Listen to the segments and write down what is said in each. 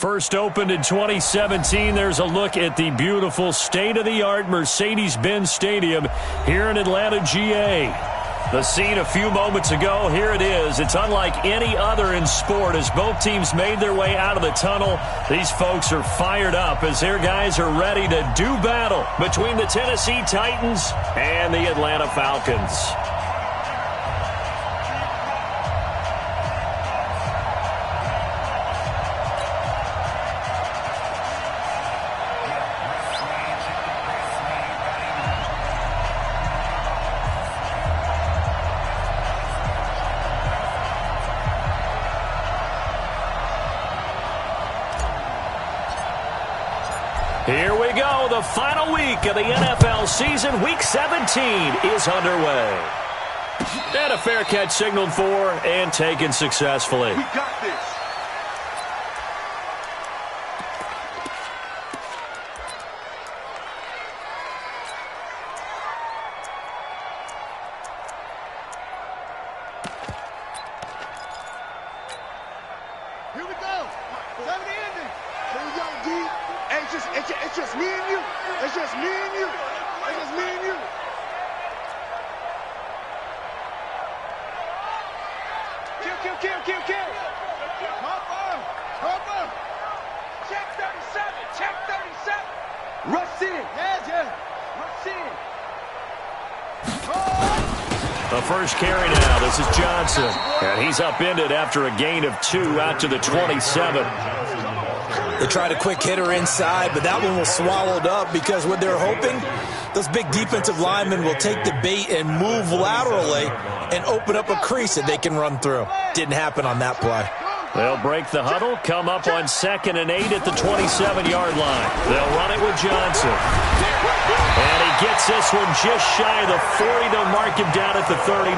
First opened in 2017, there's a look at the beautiful state-of-the-art Mercedes-Benz Stadium here in Atlanta, GA. The scene a few moments ago, here it is. It's unlike any other in sport as both teams made their way out of the tunnel. These folks are fired up as their guys are ready to do battle between the Tennessee Titans and the Atlanta Falcons. Here we go. The final week of the NFL season. Week 17 is underway. And a fair catch signaled for and taken successfully. We got this. Here we go. 70 ending. Here we go, D. It's just me and you. It's just me and you. It's just me and you. Kill. Come on. Check 37. Rush in. Yeah. Rush in. The first carry now. This is Johnson. And he's upended after a gain of 2 out to the 27. They tried a quick hitter inside, but that one was swallowed up because what they're hoping, those big defensive linemen will take the bait and move laterally and open up a crease that they can run through. Didn't happen on that play. They'll break the huddle, come up on 2nd and 8 at the 27-yard line. They'll run it with Johnson. And he gets this one just shy of the 40. They'll mark him down at the 39.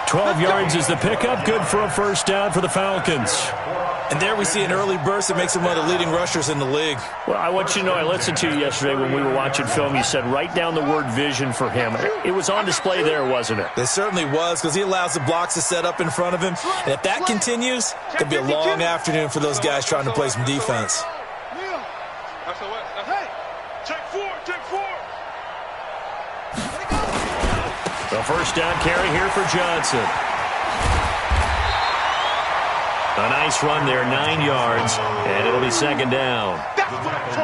12 yards is the pickup. Good for a first down for the Falcons. And there we see an early burst that makes him one of the leading rushers in the league. Well, I want you to know, I listened to you yesterday when we were watching film. You said write down the word vision for him. It was on display there, wasn't it? It certainly was, because he allows the blocks to set up in front of him. And if that continues, it could be a long afternoon for those guys trying to play some defense. Hey, check four. The first down carry here for Johnson. A nice run there, 9 yards, and it'll be 2nd down.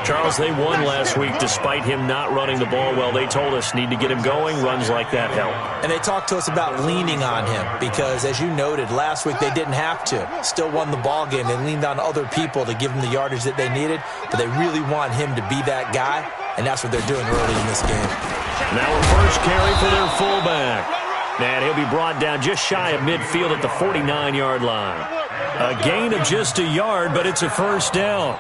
Charles, they won last week despite him not running the ball well. They told us need to get him going. Runs like that help. And they talked to us about leaning on him because, as you noted, last week they didn't have to. Still won the ball game. They leaned on other people to give them the yardage that they needed, but they really want him to be that guy, and that's what they're doing early in this game. Now a first carry for their fullback. And he'll be brought down just shy of midfield at the 49-yard line. A gain of just a yard, but it's a first down.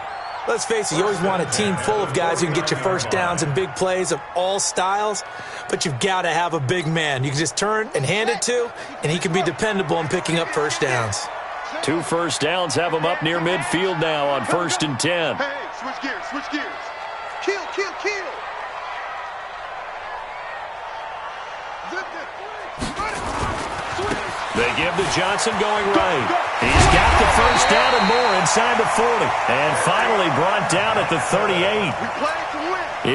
Let's face it, you always want a team full of guys who can get you first downs and big plays of all styles, but you've got to have a big man you can just turn and hand it to, and he can be dependable in picking up first downs. 2 first downs have him up near midfield now on 1st and 10. Hey, switch gears. Kill. They give to Johnson going right. He's got the first down and more inside the 40. And finally brought down at the 38.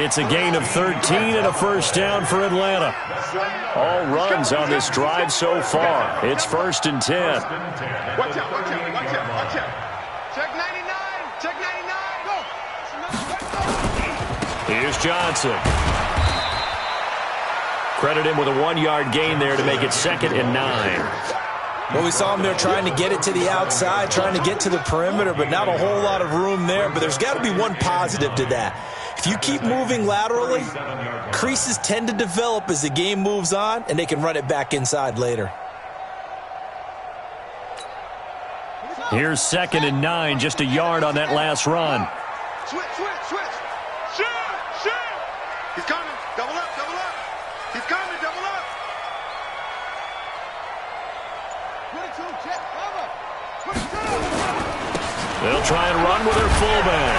It's a gain of 13 and a first down for Atlanta. All runs on this drive so far. It's 1st and 10. Watch out. Check 99. Go. Here's Johnson. Credit him with a 1-yard gain there to make it 2nd and 9. Well, we saw him there trying to get it to the outside, trying to get to the perimeter, but not a whole lot of room there. But there's got to be one positive to that. If you keep moving laterally, creases tend to develop as the game moves on, and they can run it back inside later. Here's 2nd and 9, just a yard on that last run. Switch. Shoot. He's coming. Double up. He's coming. Double up. 22, check. Cover. 22. They'll try and run with their fullback.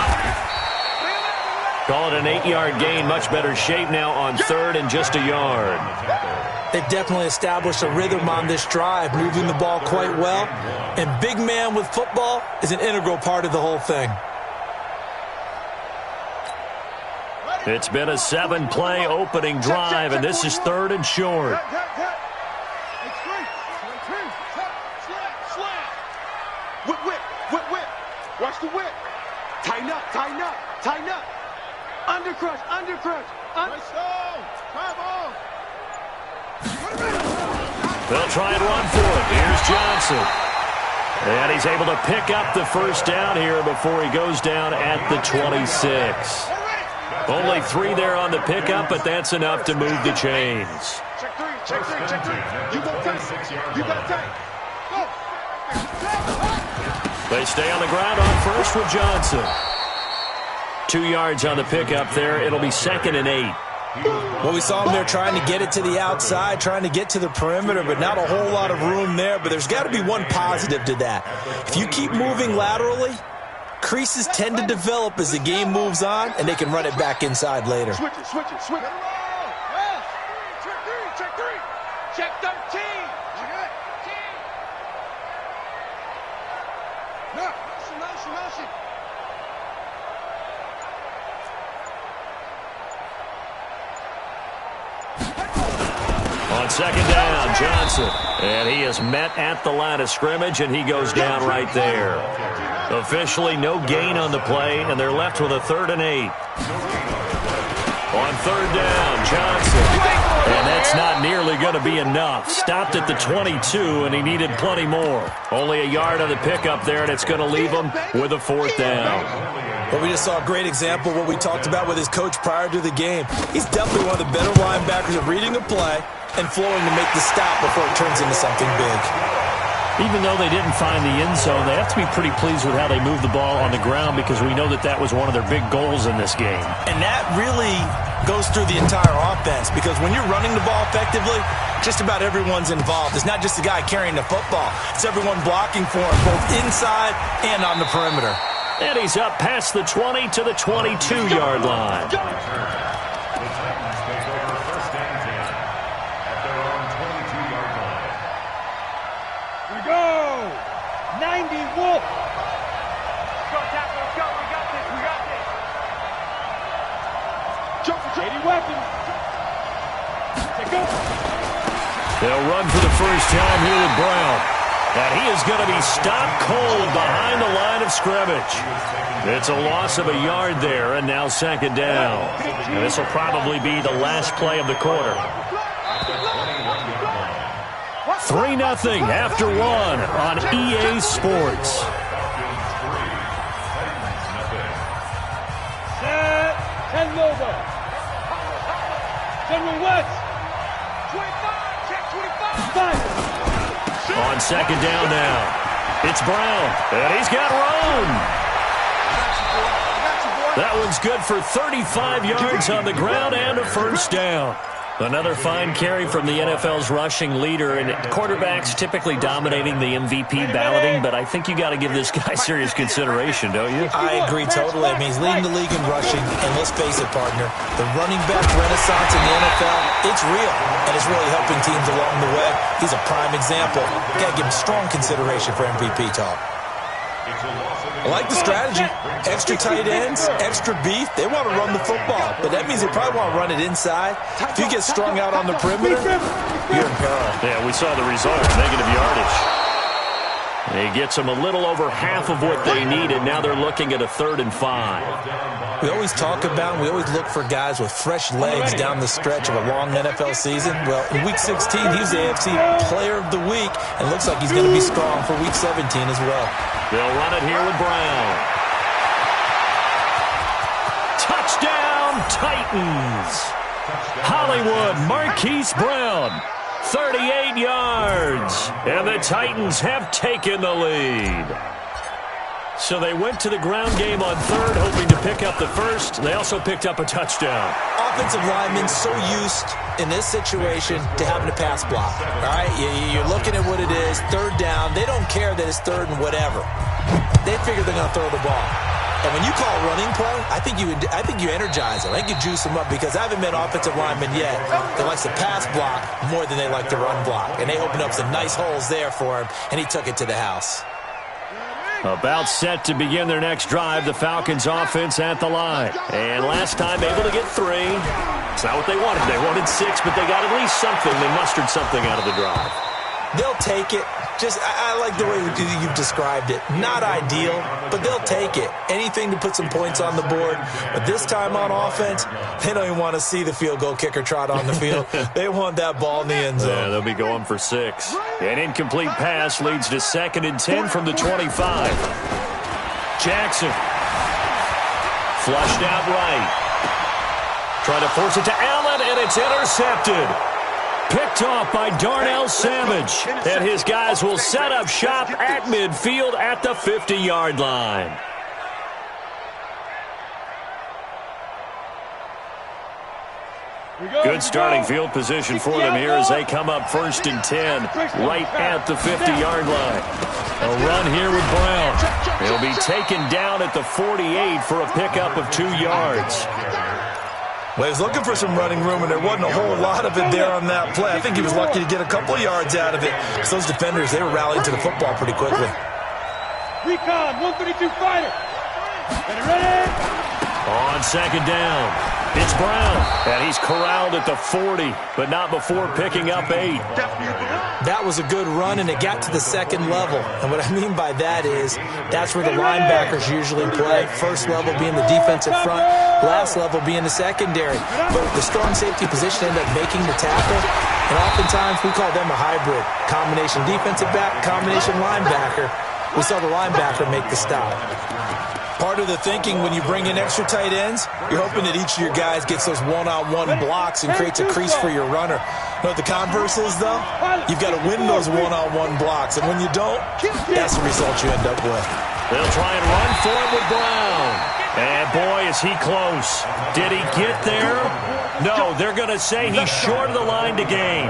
Call it an 8-yard gain. Much better shape now on 3rd and just a yard. They've definitely established a rhythm on this drive, moving the ball quite well. And big man with football is an integral part of the whole thing. It's been a 7-play opening drive, and this is 3rd and short. Whip. Watch the whip. Tighten up. Undercrush. They'll try and run for it. Here's Johnson. And he's able to pick up the first down here before he goes down at the 26. Only 3 there on the pickup, but that's enough to move the chains. Check 3. You got tight. Go. They stay on the ground on first with Johnson. 2 yards on the pickup there. It'll be 2nd and 8. Well, we saw him there trying to get it to the outside, trying to get to the perimeter, but not a whole lot of room there. But there's got to be one positive to that. If you keep moving laterally, creases tend to develop as the game moves on, and they can run it back inside later. Switch it. Check 13. Motion. On 2nd down, Johnson. And he is met at the line of scrimmage, and he goes down right there. Officially no gain on the play, and they're left with a 3rd and 8. On 3rd down, Johnson. And that's not nearly going to be enough. Stopped at the 22, and he needed plenty more. Only a yard on the pickup there, and it's going to leave him with a 4th down. Well, we just saw a great example of what we talked about with his coach prior to the game. He's definitely one of the better linebackers at reading a play and flowing to make the stop before it turns into something big. Even though they didn't find the end zone, they have to be pretty pleased with how they moved the ball on the ground, because we know that was one of their big goals in this game. And that really goes through the entire offense, because when you're running the ball effectively, just about everyone's involved. It's not just the guy carrying the football. It's everyone blocking for him, both inside and on the perimeter. And he's up past the 20 to the 22-yard line. Go! 90 Wolf! Go, tackle, let's go. We got this. Jump for 80 weapons. Take go. They'll run for the first time here with Brown. And he is going to be stopped cold behind the line of scrimmage. It's a loss of a yard there, and now 2nd down. And this will probably be the last play of the quarter. 3-0 after 1 on EA Sports. Set. 10 Nova. 10 West. 25. Check 25. On 2nd down now. It's Brown. And he's got room. That one's good for 35 yards on the ground and a first down. Another fine carry from the NFL's rushing leader, and quarterbacks typically dominating the MVP balloting, but I think you got to give this guy serious consideration, don't you? I agree totally. I mean, he's leading the league in rushing, and let's face it, partner, the running back renaissance in the NFL, it's real, and it's really helping teams along the way. He's a prime example. Got to give him strong consideration for MVP talk. I like the strategy. Extra tight ends, extra beef. They want to run the football, but that means they probably want to run it inside. If you get strung out on the perimeter, you're in peril. Yeah, we saw the result, negative yardage. He gets them a little over half of what they needed. Now they're looking at a 3rd and 5. We always talk about, we always look for guys with fresh legs down the stretch of a long NFL season. Well, in Week 16, he was the AFC Player of the Week, and looks like he's going to be strong for Week 17 as well. They'll run it here with Brown. Touchdown, Titans. Hollywood, Marquise Brown, 38 yards. And the Titans have taken the lead. So they went to the ground game on 3rd, hoping to pick up the first. They also picked up a touchdown. Offensive linemen so used in this situation to having to pass block. All right, you're looking at what it is, 3rd down. They don't care that it's 3rd and whatever. They figure they're going to throw the ball. And when you call running play, I think you energize them. I think you juice them up because I haven't met offensive linemen yet that likes to pass block more than they like to run block. And they opened up some nice holes there for him, and he took it to the house. About set to begin their next drive, the Falcons offense at the line. And last time able to get 3. It's not what they wanted. They wanted 6, but they got at least something. They mustered something out of the drive. They'll take it. I like the way you've described it. Not ideal, but they'll take it. Anything to put some points on the board. But this time on offense, they don't even want to see the field goal kicker trot on the field. They want that ball in the end zone. Yeah, they'll be going for 6. An incomplete pass leads to 2nd and 10 from the 25. Jackson. Flushed out right. Trying to force it to Allen, and it's intercepted. Picked off by Darnell Savage. And his guys will set up shop at midfield at the 50-yard line. Good starting field position for them here as they come up 1st and 10 right at the 50-yard line. A run here with Brown. He'll be taken down at the 48 for a pickup of 2 yards. Well, he was looking for some running room, and there wasn't a whole lot of it there on that play. I think he was lucky to get a couple of yards out of it because those defenders, they were rallying to the football pretty quickly. Recon, 132 fighter. Ready? On 2nd down, it's Brown, and he's corralled at the 40, but not before picking up 8. That was a good run, and it got to the 2nd level. And what I mean by that is that's where the linebackers usually play. First level being the defensive front, last level being the secondary. But the strong safety position ended up making the tackle, and oftentimes we call them a hybrid. Combination defensive back, combination linebacker. We saw the linebacker make the stop. Part of the thinking when you bring in extra tight ends, you're hoping that each of your guys gets those one-on-one blocks and creates a crease for your runner. You know what the converse is, though? You've got to win those one-on-one blocks, and when you don't, that's the result you end up with. They'll try and run for it with Brown. And, boy, is he close. Did he get there? No, they're going to say he's short of the line to gain.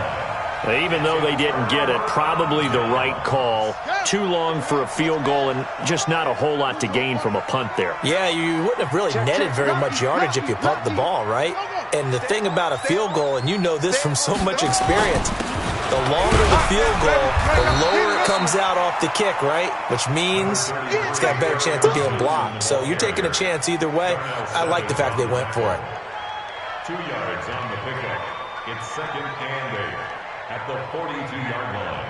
Even though they didn't get it, probably the right call. Too long for a field goal and just not a whole lot to gain from a punt there. Yeah, you wouldn't have really netted very much yardage if you pumped the ball, right? And the thing about a field goal, and you know this from so much experience, the longer the field goal, the lower it comes out off the kick, right? Which means it's got a better chance of being blocked. So you're taking a chance either way. I like the fact they went for it. 2 yards on the pickup. It's 2nd and 8 at the 42-yard line.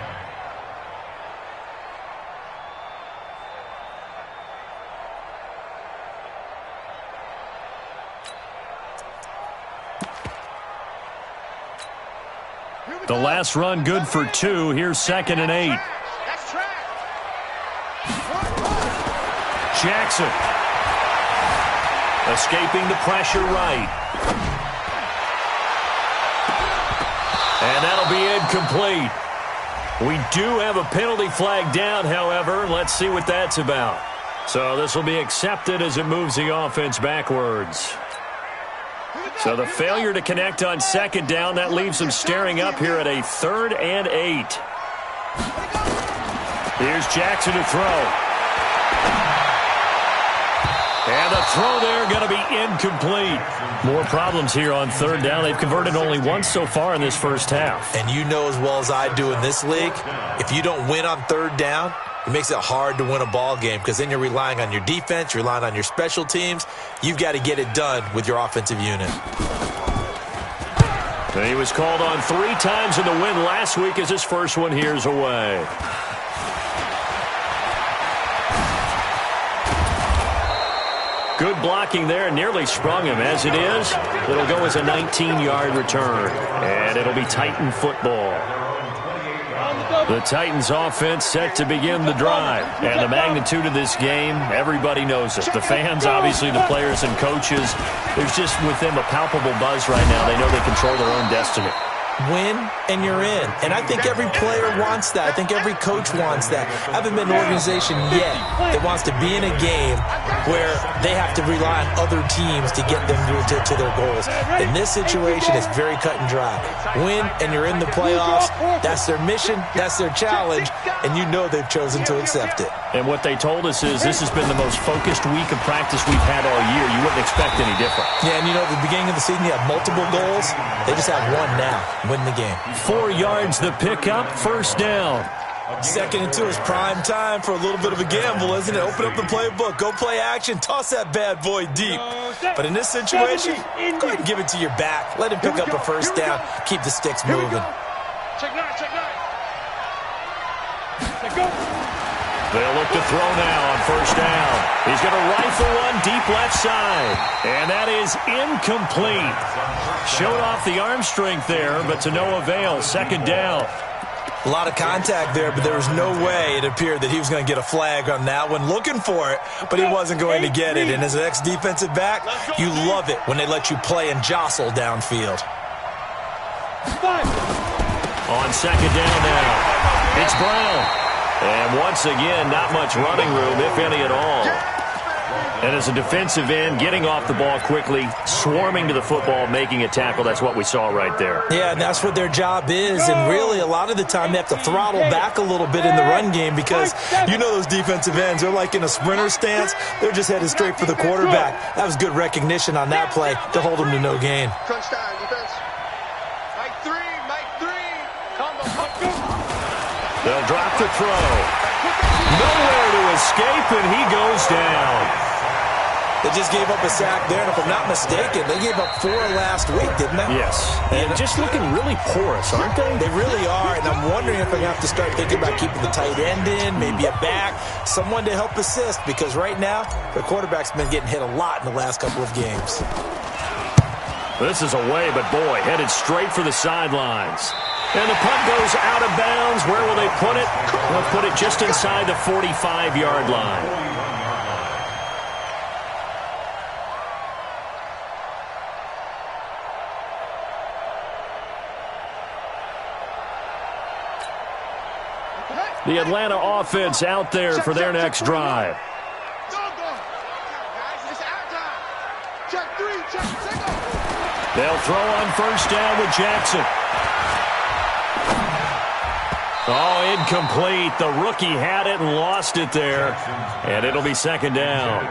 The last run good for 2. Here's 2nd and 8. Jackson. Escaping the pressure right. And that'll be incomplete. We do have a penalty flag down, however. Let's see what that's about. So this will be accepted as it moves the offense backwards. So the failure to connect on 2nd down, that leaves them staring up here at a 3rd and 8. Here's Jackson to throw. And the throw there going to be incomplete. More problems here on 3rd down. They've converted only once so far in this first half. And you know as well as I do in this league, if you don't win on 3rd down, it makes it hard to win a ball game because then you're relying on your defense, you're relying on your special teams. You've got to get it done with your offensive unit. He was called on 3 times in the win last week as his first one here's away. Good blocking there, nearly sprung him. As it is, it'll go as a 19-yard return. And it'll be Titan football. The Titans offense set to begin the drive. And the magnitude of this game, everybody knows it. The fans, obviously the players and coaches, there's just with them a palpable buzz right now. They know they control their own destiny. win, and you're in. And I think every player wants that. I think every coach wants that. I haven't been an organization yet that wants to be in a game where they have to rely on other teams to get them to their goals. In this situation, it's very cut and dry. Win, and you're in the playoffs. That's their mission. That's their challenge. And you know they've chosen to accept it. And what they told us is this has been the most focused week of practice we've had all year. You wouldn't expect any different. Yeah, and you know, at the beginning of the season, you have multiple goals. They just have one now. Win the game. 4 yards the pickup, first down. 2nd and 2 is prime time for a little bit of a gamble, isn't it? Open up the playbook, go play action, toss that bad boy deep. But in this situation, go ahead and give it to your back. Let him pick up a first down. Keep the sticks moving. Check nine, check nine. Let's go. They'll look to throw now on first down. He's going to rifle one deep left side. And that is incomplete. Showed off the arm strength there, but to no avail. 2nd down. A lot of contact there, but there was no way it appeared that he was going to get a flag on that one. Looking for it, but he wasn't going to get it. And as an ex-defensive back, you love it when they let you play and jostle downfield. On 2nd down now, it's Brown. And once again, not much running room, if any at all. And as a defensive end, getting off the ball quickly, swarming to the football, making a tackle, that's what we saw right there. Yeah, and that's what their job is. And really, a lot of the time, they have to throttle back a little bit in the run game because you know those defensive ends, they're like in a sprinter stance. They're just headed straight for the quarterback. That was good recognition on that play to hold them to no gain. Crunch time, defense. Mike 3, Mike 3. Combo. They'll drop the throw. Nowhere to escape, and he goes down. They just gave up a sack there, and if I'm not mistaken, they gave up 4 last week, didn't they? Yes. And just looking really porous, aren't they? They really are, and I'm wondering if I'm going to have to start thinking about keeping the tight end in, maybe a back, someone to help assist, because right now, the quarterback's been getting hit a lot in the last couple of games. This is away, but boy, headed straight for the sidelines. And the punt goes out of bounds. Where will they put it? They'll put it just inside the 45-yard line. The Atlanta offense out there for their next drive. They'll throw on first down with Jackson. Oh, incomplete. The rookie had it and lost it there. And it'll be 2nd down.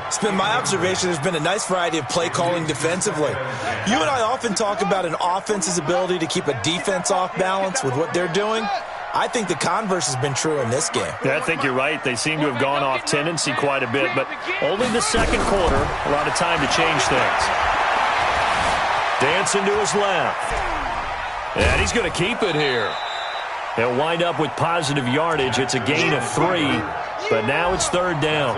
It's been my observation there's been a nice variety of play calling defensively. You and I often talk about an offense's ability to keep a defense off balance with what they're doing. I think the converse has been true in this game. Yeah, I think you're right. They seem to have gone off tendency quite a bit, but only the 2nd quarter, a lot of time to change things. Dancing to his left. And he's going to keep it here. He'll wind up with positive yardage. It's a gain of 3, but now it's 3rd down.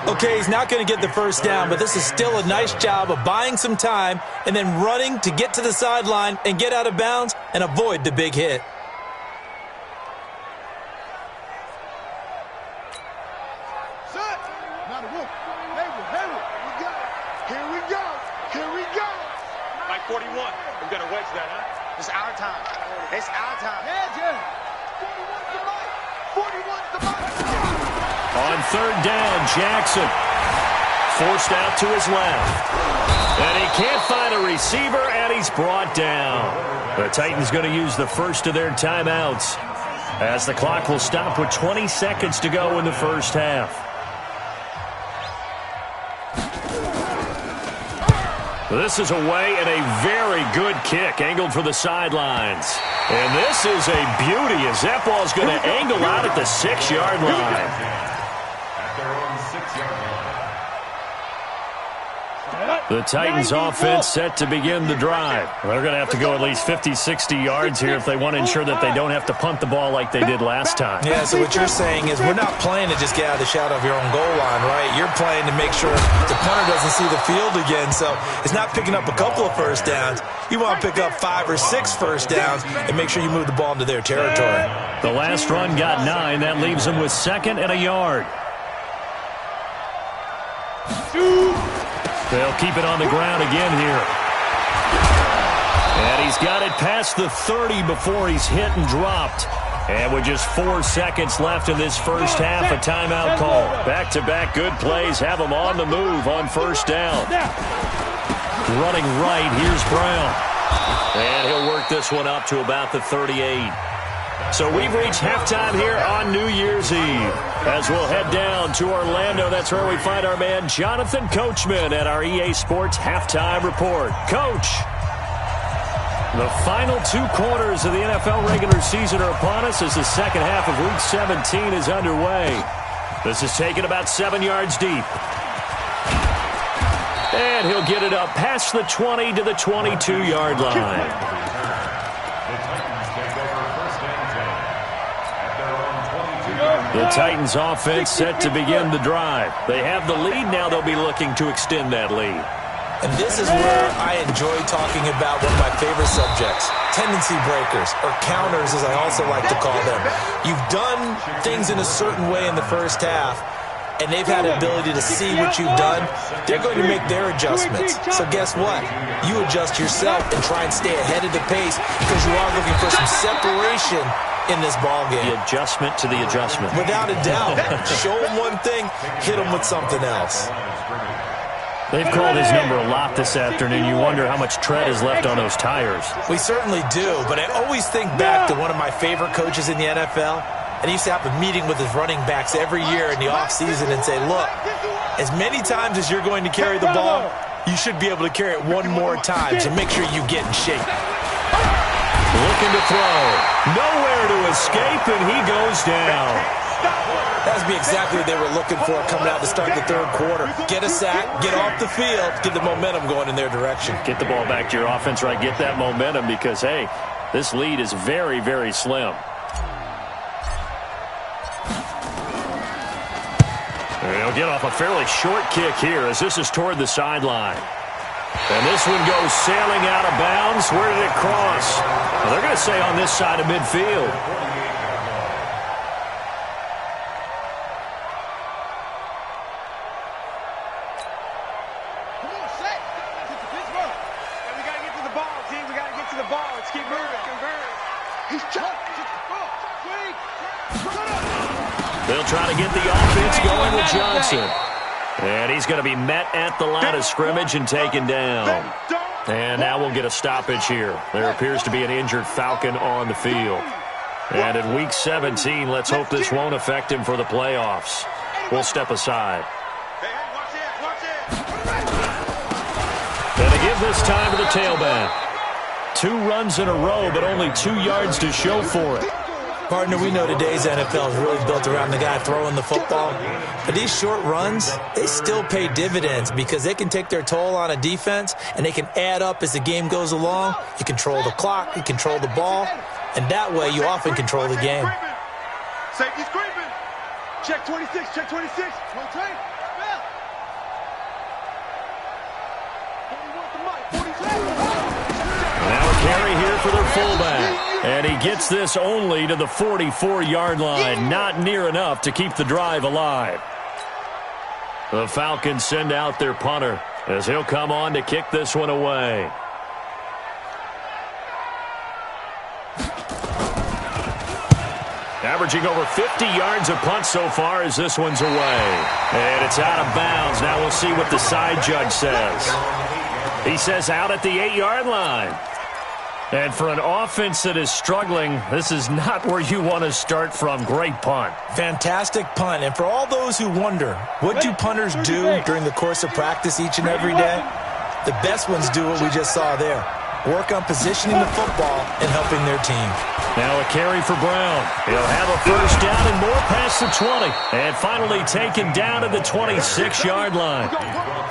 Okay, he's not going to get the first down, but this is still a nice job of buying some time and then running to get to the sideline and get out of bounds and avoid the big hit. On 3rd down, Jackson forced out to his left. And he can't find a receiver, and he's brought down. The Titans going to use the first of their timeouts as the clock will stop with 20 seconds to go in the first half. This is away and a very good kick angled for the sidelines. And this is a beauty as that ball's going to angle out at the 6-yard line. The Titans offense set to begin the drive. They're going to have to go at least 50, 60 yards here if they want to ensure that they don't have to punt the ball like they did last time. Yeah, so what you're saying is we're not playing to just get out of the shadow of your own goal line, right? You're playing to make sure the punter doesn't see the field again. So it's not picking up a couple of first downs. You want to pick up 5 or 6 first downs and make sure you move the ball into their territory. The last run got 9. That leaves them with 2nd and a yard. They'll keep it on the ground again here. And he's got it past the 30 before he's hit and dropped. And with just 4 seconds left in this first half, a timeout call. Back-to-back good plays have him on the move on first down. Running right, here's Brown. And he'll work this one up to about the 38. So we've reached halftime here on New Year's Eve. As we'll head down to Orlando, that's where we find our man Jonathan Coachman at our EA Sports Halftime Report. Coach, the final 2 quarters of the NFL regular season are upon us as the second half of Week 17 is underway. This is taken about 7 yards deep. And he'll get it up past the 20 to the 22-yard line. The Titans offense set to begin the drive. They have the lead. Now they'll be looking to extend that lead. And this is where I enjoy talking about one of my favorite subjects, tendency breakers, or counters as I also like to call them. You've done things in a certain way in the first half, and they've had the ability to see what you've done. They're going to make their adjustments. So guess what? You adjust yourself and try and stay ahead of the pace because you are looking for some separation in this ball game. The adjustment to the adjustment. Without a doubt. Show them one thing, hit them with something else. They've called his number a lot this afternoon. You wonder how much tread is left on those tires. We certainly do, but I always think back to one of my favorite coaches in the NFL, and he used to have a meeting with his running backs every year in the offseason and say, look, as many times as you're going to carry the ball, you should be able to carry it one more time to make sure you get in shape. Looking to throw. Nowhere to escape, and he goes down. That would be exactly what they were looking for coming out to start the third quarter. Get a sack, get off the field, get the momentum going in their direction. Get the ball back to your offense, right? Get that momentum because, hey, this lead is very, very slim. He'll get off a fairly short kick here as this is toward the sideline. And this one goes sailing out of bounds. Where did it cross? Well, they're going to say on this side of midfield. Come on, set. Get to Pittsburgh. And we got to get to the ball, team. We got to get to the ball. Let's keep moving. He's chopped. They'll try to get the offense going with Johnson. And he's going to be met at the line of scrimmage and taken down. And now we'll get a stoppage here. There appears to be an injured Falcon on the field. And in Week 17, let's hope this won't affect him for the playoffs. We'll step aside. And they give this time to the tailback. 2 runs in a row, but only 2 yards to show for it. Partner, we know today's NFL is really built around the guy throwing the football. But these short runs, they still pay dividends because they can take their toll on a defense and they can add up as the game goes along. You control the clock, you control the ball, and that way you often control the game. Safety's creeping. Check 26, check 26. Now a carry here for their fullback. And he gets this only to the 44-yard line. Not near enough to keep the drive alive. The Falcons send out their punter as he'll come on to kick this one away. Averaging over 50 yards a punt so far as this one's away. And it's out of bounds. Now we'll see what the side judge says. He says out at the 8-yard line. And for an offense that is struggling, this is not where you want to start from. Great punt. Fantastic punt. And for all those who wonder, what do punters do during the course of practice each and every day? The best ones do what we just saw there. Work on positioning the football and helping their team. Now a carry for Brown. He'll have a first down and more past the 20. And finally taken down at the 26-yard line.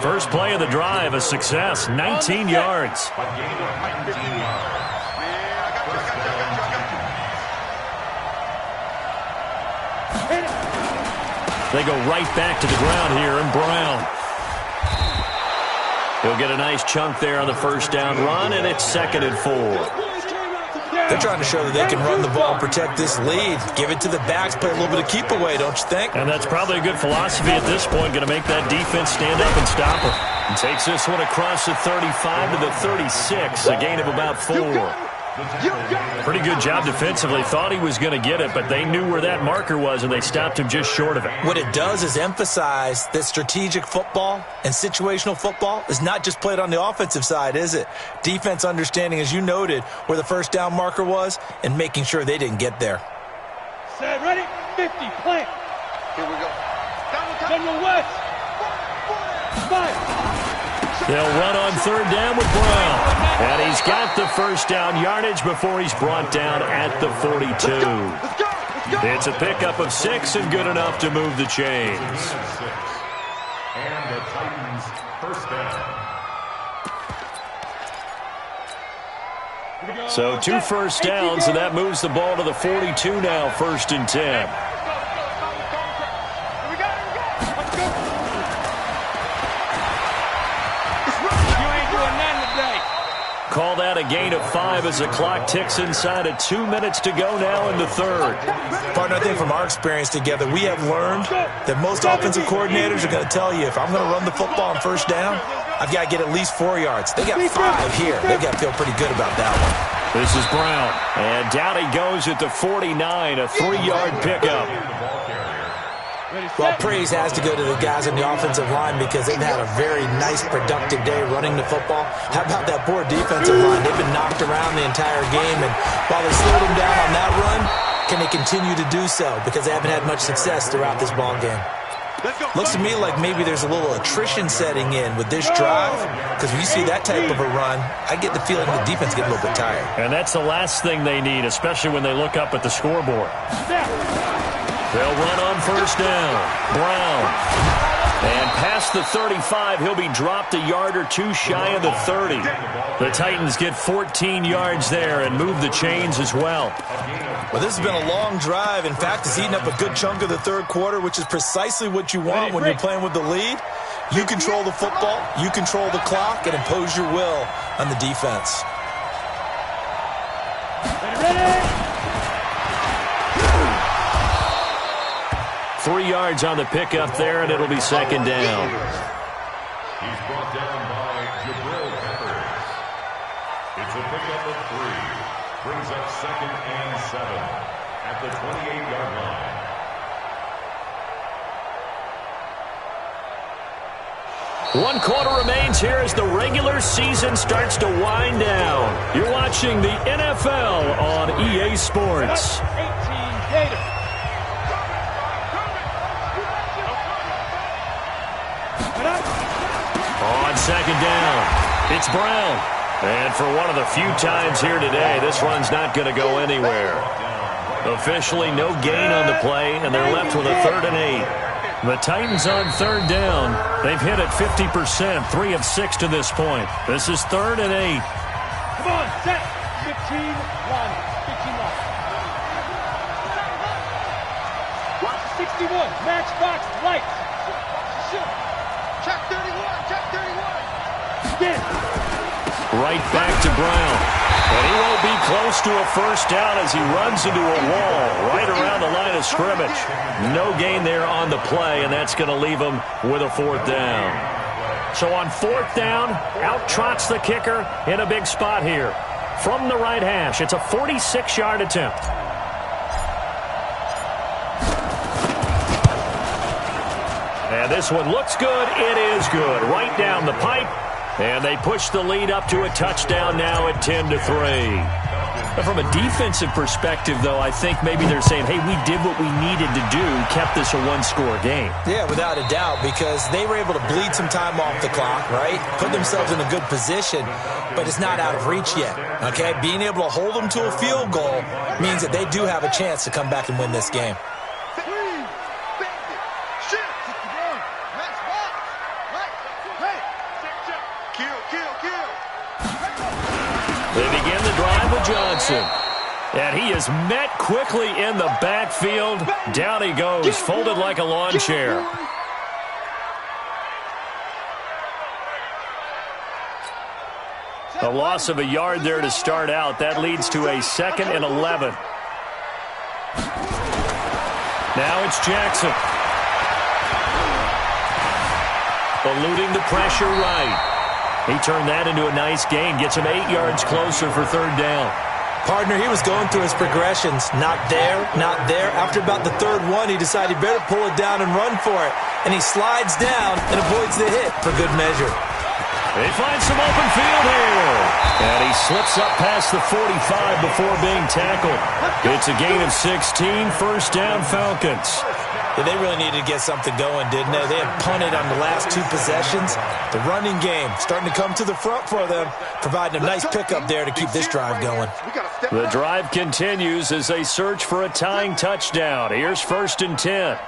First play of the drive, a success, 19 yards. They go right back to the ground here, and Brown. He'll get a nice chunk there on the first down run, and it's 2nd and 4. They're trying to show that they can run the ball and protect this lead. Give it to the backs, play a little bit of keep away, don't you think? And that's probably a good philosophy at this point, going to make that defense stand up and stop them. And takes this one across the 35 to the 36, a gain of about 4. Pretty good job defensively. Thought he was going to get it, but they knew where that marker was, and they stopped him just short of it. What it does is emphasize that strategic football and situational football is not just played on the offensive side, is it? Defense understanding, as you noted, where the first down marker was and making sure they didn't get there. Set, ready, 50, plant. Here we go. General West. 5. They'll run on third down with Brown. And he's got the first down yardage before he's brought down at the 42. It's a pickup of 6 and good enough to move the chains. And the Titans first down. So 2 first downs, and that moves the ball to the 42 now, 1st and 10. Call that a gain of 5 as the clock ticks inside of 2 minutes to go now in the 3rd. Partner, I think from our experience together, we have learned that most offensive coordinators are going to tell you, if I'm going to run the football on first down, I've got to get at least 4 yards. They got 5 here. They've got to feel pretty good about that one. This is Brown. And down he goes at the 49, a 3-yard pickup. Well, praise has to go to the guys on the offensive line because they've had a very nice, productive day running the football. How about that poor defensive line? They've been knocked around the entire game, and while they slowed them down on that run, can they continue to do so? Because they haven't had much success throughout this ball game. Looks to me like maybe there's a little attrition setting in with this drive, because when you see that type of a run, I get the feeling the defense gets a little bit tired. And that's the last thing they need, especially when they look up at the scoreboard. They'll run on first down. Brown. And past the 35, he'll be dropped a yard or 2 shy of the 30. The Titans get 14 yards there and move the chains as well. Well, this has been a long drive. In fact, it's eaten up a good chunk of the 3rd quarter, which is precisely what you want when you're playing with the lead. You control the football, you control the clock, and impose your will on the defense. Ready? 3 yards on the pickup there, and it'll be 2nd down. He's brought down by Jabril Peppers. It's a pickup of 3. Brings up 2nd and 7 at the 28-yard line. 1 quarter remains here as the regular season starts to wind down. You're watching the NFL on EA Sports. 18 Gator. On 2nd down, it's Brown. And for one of the few times here today, this run's not going to go anywhere. Officially no gain on the play, and they're left with a 3rd and 8. The Titans on 3rd down. They've hit it 50%, 3 of 6 to this point. This is 3rd and 8. Come on, set. 15, 1. 15, 1. Watch 61. Matchbox lights. Shoot. Check 31. Check 31. Again. Right back to Brown. And he won't be close to a first down as he runs into a wall right around the line of scrimmage. No gain there on the play, and that's going to leave him with a 4th down. So on 4th down, out trots the kicker in a big spot here. From the right hash, it's a 46-yard attempt. And this one looks good. It is good. Right down the pipe. And they push the lead up to a touchdown now at 10-3. But from a defensive perspective, though, I think maybe they're saying, hey, we did what we needed to do, kept this a 1-score game. Yeah, without a doubt, because they were able to bleed some time off the clock, right? Put themselves in a good position, but it's not out of reach yet, okay? Being able to hold them to a field goal means that they do have a chance to come back and win this game. They begin the drive with Johnson. And he is met quickly in the backfield. Down he goes, folded like a lawn chair. A loss of a yard there to start out. That leads to a 2nd and 11. Now it's Jackson. Eluding the pressure right. He turned that into a nice gain. Gets him 8 yards closer for 3rd down. Partner, he was going through his progressions. Not there, not there. After about the 3rd one, he decided he better pull it down and run for it. And he slides down and avoids the hit for good measure. He finds some open field here. And he slips up past the 45 before being tackled. It's a gain of 16, 1st down Falcons. Yeah, they really needed to get something going, didn't they? They had punted on the last 2 possessions. The running game starting to come to the front for them, providing a nice pickup there to keep this drive going. The drive continues as they search for a tying touchdown. Here's 1st and 10.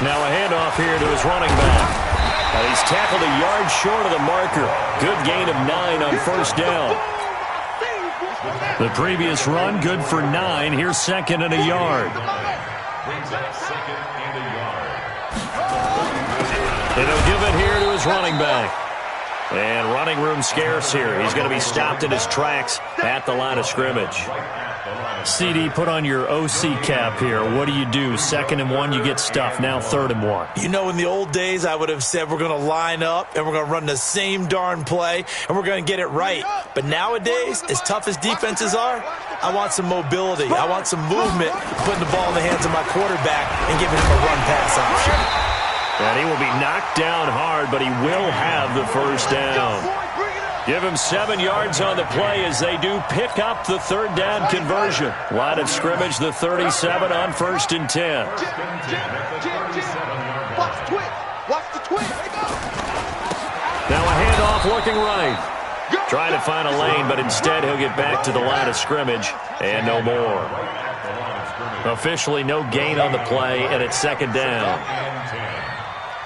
Now a handoff here to his running back. And he's tackled a yard short of the marker. Good gain of 9 on 1st down. The previous run, good for 9. Here's 2nd and a yard. Brings up 2nd and a yard. And he'll give it here to his running back. And running room scarce here. He's going to be stopped in his tracks at the line of scrimmage. CD, put on your OC cap here. What do you do? 2nd and 1, you get stuffed. Now 3rd and 1. You know, in the old days, I would have said we're going to line up and we're going to run the same darn play and we're going to get it right. But nowadays, as tough as defenses are, I want some mobility. I want some movement, putting the ball in the hands of my quarterback and giving him a run-pass option. And he will be knocked down hard, but he will have the 1st down. Give him 7 yards on the play as they do pick up the 3rd down conversion. Line of scrimmage, the 37 on 1st and 10. Watch the twist. Watch the twist. Now a handoff looking right. Trying to find a lane, but instead he'll get back to the line of scrimmage and no more. Officially no gain on the play, and it's 2nd down.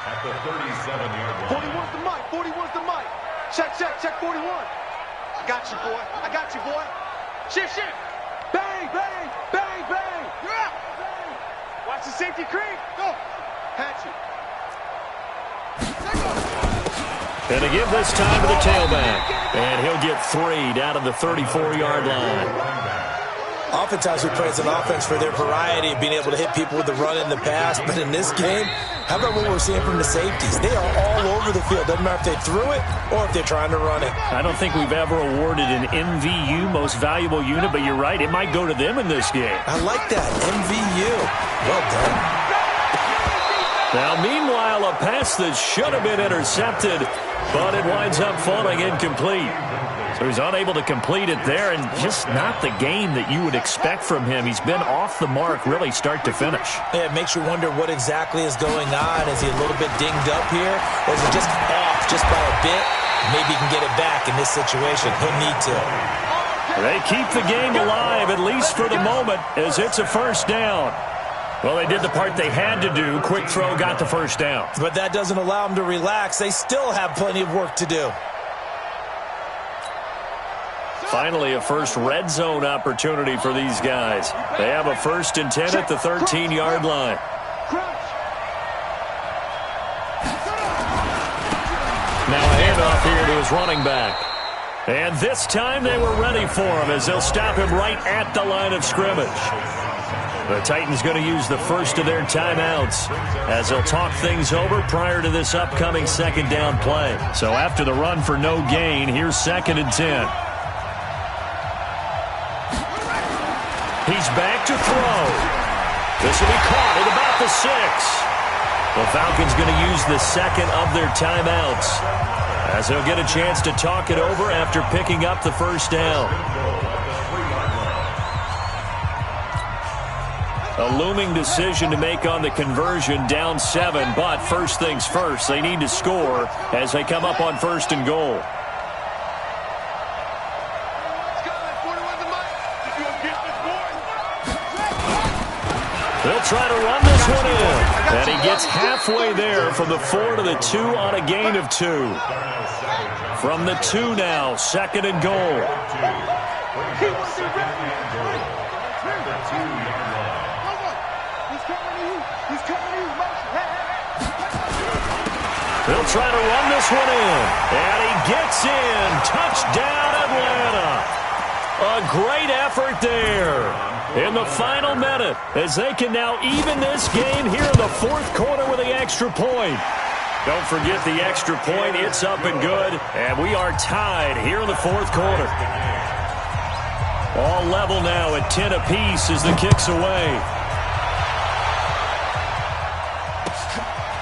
At the 37-yard line. 41's the mic. 41's the mic. Check 41. I got you, boy. I got you, boy. Shift. Bang, bang, bang, bang. Yeah. Bang. Watch the safety creep. Go. Patch it. And to give this time to the tailback. And he'll get 3 down to the 34-yard line. Oftentimes we praise an offense for their variety of being able to hit people with the run in the pass. But in this game, how about what we're seeing from the safeties? They are all over the field. Doesn't matter if they threw it or if they're trying to run it. I don't think we've ever awarded an MVU, most valuable unit, but you're right. It might go to them in this game. I like that. MVU. Well done. Now, meanwhile, a pass that should have been intercepted, but it winds up falling incomplete. So he's unable to complete it there, and just not the game that you would expect from him. He's been off the mark, really, start to finish. Yeah, it makes you wonder what exactly is going on. Is he a little bit dinged up here, or is it just off just by a bit? Maybe he can get it back in this situation. He'll need to. They keep the game alive, at least for the moment, as it's a 1st down. Well, they did the part they had to do. Quick throw got the 1st down. But that doesn't allow them to relax. They still have plenty of work to do. Finally, a first red zone opportunity for these guys. They have a 1st and 10 at the 13-yard line. Now a handoff here to his running back. And this time they were ready for him as they'll stop him right at the line of scrimmage. The Titans going to use the first of their timeouts as they'll talk things over prior to this upcoming 2nd down play. So after the run for no gain, here's 2nd and 10. He's back to throw. This will be caught at about the 6. The Falcons going to use the 2nd of their timeouts as they'll get a chance to talk it over after picking up the 1st down. A looming decision to make on the conversion, down 7, but first things first, they need to score as they come up on 1st and goal. They'll try to run this one in, and he gets halfway there from the 4 to the 2 on a gain of 2. From the 2 now, 2nd and goal. They'll try to run this one in. And he gets in. Touchdown, Atlanta. A great effort there in the final minute as they can now even this game here in the fourth quarter with the extra point. Don't forget the extra point. It's up and good. And we are tied here in the fourth quarter. All level now at 10 apiece as the kick's away.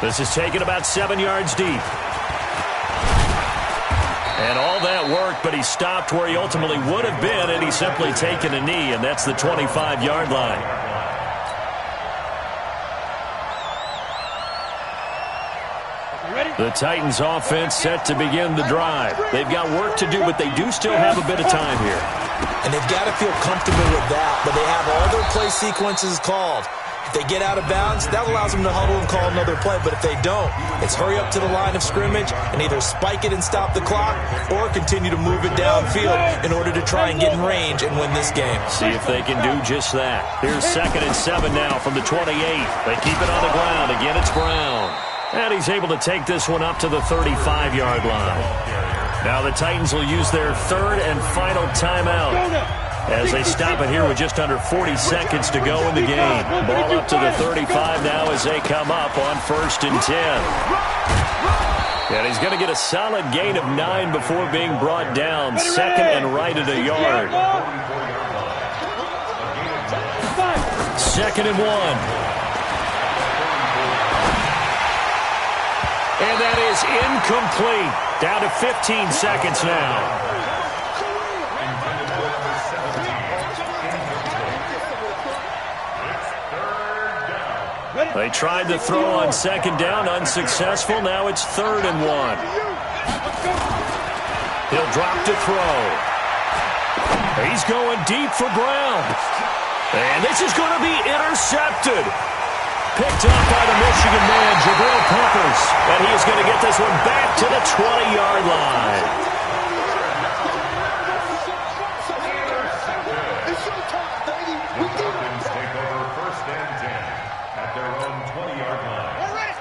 This is taken about 7 yards deep. And all that worked, but he stopped where he ultimately would have been, and he's simply taken a knee, and that's the 25-yard line. The Titans offense set to begin the drive. They've got work to do, but they do still have a bit of time here. And they've got to feel comfortable with that, but they have all their play sequences called. If they get out of bounds, that allows them to huddle and call another play. But if they don't, it's hurry up to the line of scrimmage and either spike it and stop the clock or continue to move it downfield in order to try and get in range and win this game. See if they can do just that. Here's 2nd and 7 now from the 28. They keep it on the ground. Again, it's Brown. And he's able to take this one up to the 35-yard line. Now the Titans will use their 3rd and final timeout as they stop it here with just under 40 seconds to go in the game. Ball up to the 35 now as they come up on 1st and 10. And he's going to get a solid gain of 9 before being brought down. 2nd and right at a yard. 2nd and 1. And that is incomplete. Down to 15 seconds now. They tried to throw on 2nd down, unsuccessful. Now it's 3rd and 1. He'll drop to throw. He's going deep for Brown. And this is going to be intercepted. Picked up by the Michigan man, Jabril Peppers. And he is going to get this one back to the 20-yard line.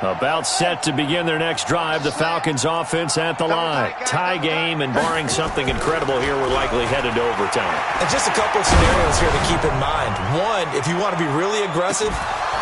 About set to begin their next drive. The Falcons offense at the line. Tie game, and barring something incredible here, we're likely headed to overtime. And just a couple of scenarios here to keep in mind. One, if you want to be really aggressive,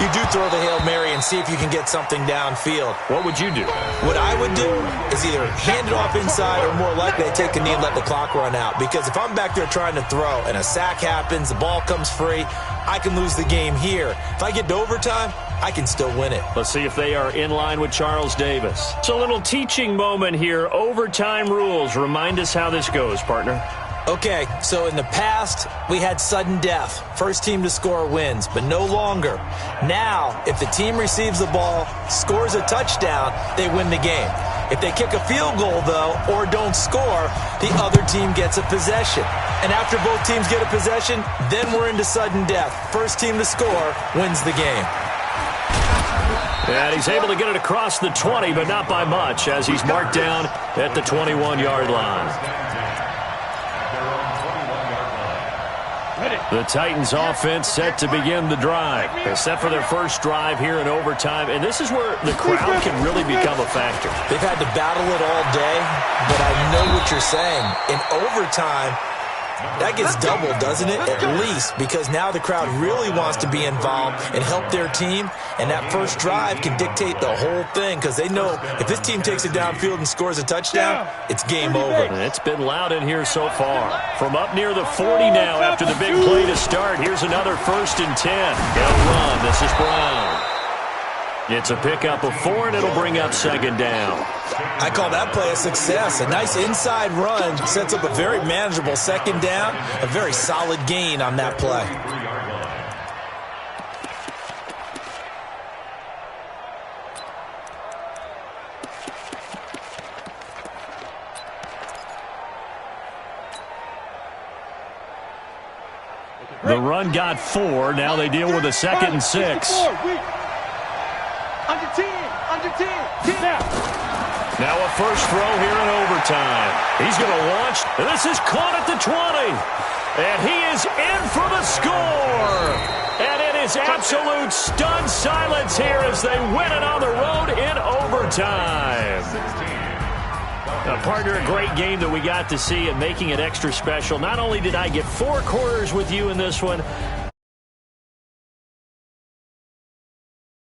you do throw the Hail Mary and see if you can get something downfield. What would you do? What I would do is either hand it off inside or more likely I take a knee and let the clock run out. Because if I'm back there trying to throw and a sack happens, the ball comes free, I can lose the game here. If I get to overtime, I can still win it. Let's see if they are in line with Charles Davis. It's a little teaching moment here. Overtime rules. Remind us how this goes, partner. Okay, so in the past, we had sudden death. First team to score wins, but no longer. Now, if the team receives the ball, scores a touchdown, they win the game. If they kick a field goal, though, or don't score, the other team gets a possession. And after both teams get a possession, then we're into sudden death. First team to score wins the game. And he's able to get it across the 20, but not by much, as he's marked down at the 21-yard line. The Titans offense set to begin the drive. They're set for their first drive here in overtime, and this is where the crowd can really become a factor. They've had to battle it all day, but I know what you're saying. In overtime, that gets doubled, doesn't it? At least, because now the crowd really wants to be involved and help their team, and that first drive can dictate the whole thing because they know if this team takes it downfield and scores a touchdown, it's game over. It's been loud in here so far. From up near the 40 now after the big play to start, here's another 1st and 10. They'll run. This is Brown. It's a pickup of 4, and it'll bring up 2nd down. I call that play a success. A nice inside run sets up a very manageable 2nd down, a very solid gain on that play. The run got 4. Now they deal with a 2nd and 6. Under 10, under 10, 10 out. Now a first throw here in overtime. He's going to launch. This is caught at the 20. And he is in for the score. And it is absolute stunned silence here as they win it on the road in overtime. overtime. Partner, a great game that we got to see and making it extra special. Not only did I get 4 quarters with you in this one,